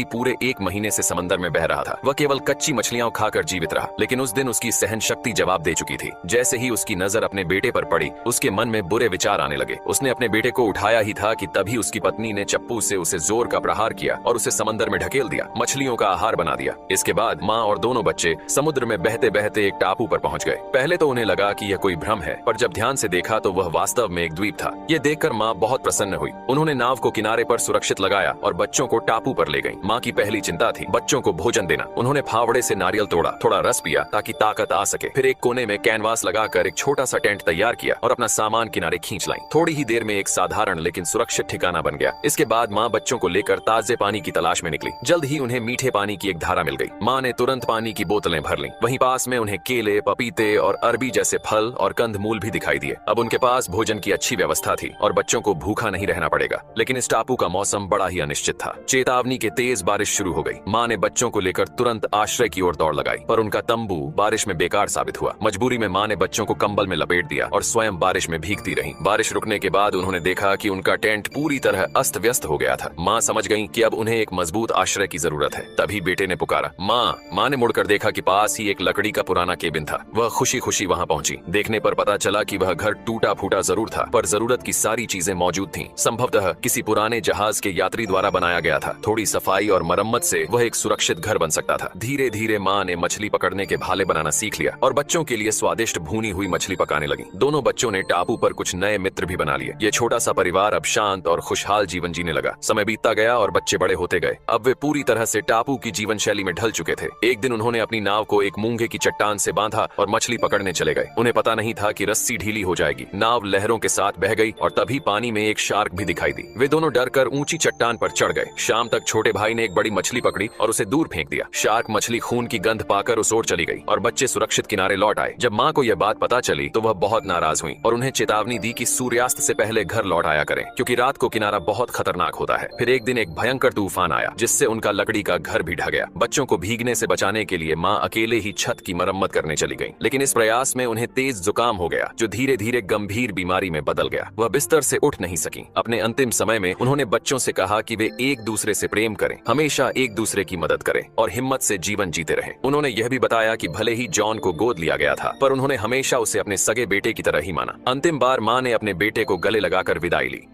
पूरे 1 महीने से समंदर में बह रहा था। वह केवल कच्ची मछलियां खाकर जीवित रहा, लेकिन उस दिन उसकी सहन शक्ति जवाब दे चुकी थी। जैसे ही उसकी नजर अपने बेटे पर पड़ी, उसके मन में बुरे विचार आने लगे। उसने अपने बेटे को उठाया ही था कि तभी उसकी पत्नी ने चप्पू से उसे जोर का प्रहार किया और उसे समंदर में ढकेल दिया, मछलियों का आहार बना दिया। इसके बाद माँ और दोनों बच्चे समुद्र में बहते बहते एक टापू पर पहुंच गए। पहले तो उन्हें लगा कि यह कोई भ्रम है, पर जब ध्यान से देखा तो वह वास्तव में एक द्वीप था। यह देखकर माँ बहुत प्रसन्न हुई। उन्होंने नाव को किनारे पर सुरक्षित लगाया और बच्चों को टापू पर ले गई। माँ की पहली चिंता थी बच्चों को भोजन देना। उन्होंने फावड़े से नारियल तोड़ा, थोड़ा रस पिया ताकि ताकत आ सके। फिर एक कोने में कैनवास लगाकर एक छोटा सा टेंट तैयार किया और अपना सामान किनारे खींच लाई। थोड़ी ही देर में एक साधारण लेकिन सुरक्षित ठिकाना बन गया। इसके बाद माँ बच्चों को लेकर ताजे पानी की तलाश में निकली। जल्द ही उन्हें मीठे पानी की एक धारा मिल गई। माँ ने तुरंत पानी की बोतलें भर लीं। वहीं पास में उन्हें केले, पपीते और अरबी जैसे फल और कंदमूल भी दिखाई दिए। अब उनके पास भोजन की अच्छी व्यवस्था थी और बच्चों को भूखा नहीं रहना पड़ेगा। लेकिन इस टापू का मौसम बड़ा ही अनिश्चित था। चेतावनी के तेज बारिश शुरू हो गई। माँ ने बच्चों को लेकर तुरंत आश्रय की ओर दौड़ लगाई, पर उनका तंबू बारिश में बेकार साबित हुआ। मजबूरी में माँ ने बच्चों को कंबल में लपेट दिया और स्वयं बारिश में भीगती रही। बारिश रुकने के बाद उन्होंने देखा कि उनका टेंट पूरी तरह अस्त व्यस्त हो गया था। माँ समझ गईं कि अब उन्हें एक मजबूत आश्रय की जरूरत है। तभी बेटे ने पुकारा, माँ। माँ ने मुड़कर देखा कि पास ही एक लकड़ी का पुराना केबिन था। वह खुशी खुशी वहाँ पहुंची। देखने पर पता चला कि वह घर टूटा फूटा जरूर था, पर जरूरत की सारी चीजें मौजूद थीं। संभवतः किसी पुराने जहाज के यात्री द्वारा बनाया गया था। थोड़ी सफाई और मरम्मत से वह एक सुरक्षित घर बन सकता था। धीरे धीरे माँ ने मछली पकड़ने के भाले बनाना सीख लिया और बच्चों के लिए स्वादिष्ट भुनी हुई मछली पकाने लगी। दोनों बच्चों ने टापू पर कुछ नए मित्र भी बना लिए। ये छोटा सा परिवार अब शांत और खुशहाल जीवन जीने लगा। समय बीतता गया और बच्चे बड़े होते गए। अब वे पूरी तरह से टापू की जीवन शैली में ढल चुके थे। एक दिन उन्होंने अपनी नाव को एक मूंगे की चट्टान से बांधा और मछली पकड़ने चले गए। उन्हें पता नहीं था कि रस्सी ढीली हो जाएगी। नाव लहरों के साथ बह गई और तभी पानी में एक शार्क भी दिखाई दी। वे दोनों डरकर ऊंची चट्टान पर चढ़ गए। शाम तक छोटे भाई ने एक बड़ी मछली पकड़ी और उसे दूर फेंक दिया। शार्क मछली खून की गंध पाकर उस ओर चली गई और बच्चे सुरक्षित किनारे लौट आए। जब माँ को यह बात पता चली तो वह बहुत नाराज हुई और उन्हें चेतावनी दी कि सूर्यास्त से पहले घर लौट आया करें, क्योंकि रात को किनारा बहुत खतरनाक होता है। फिर एक दिन एक भयंकर तूफान आया जिससे उनका लकड़ी का घर भी ढह गया। बच्चों को भीगने से बचाने के लिए माँ अकेले ही छत की मरम्मत करने चली गई। लेकिन इस प्रयास में उन्हें तेज जुकाम हो गया, जो धीरे धीरे गंभीर बीमारी में बदल गया। वह बिस्तर से उठ नहीं सकी। अपने अंतिम समय में उन्होंने बच्चों से कहा कि वे एक दूसरे से प्रेम करें, हमेशा एक दूसरे की मदद करें और हिम्मत से जीवन जीते रहें। उन्होंने यह भी बताया कि भले ही जॉन को गोद लिया गया था, पर उन्होंने हमेशा उसे अपने सगे बेटे की तरह ही माना। अंतिम बार माँ ने अपने बेटे को गले लगाकर विदाई ली।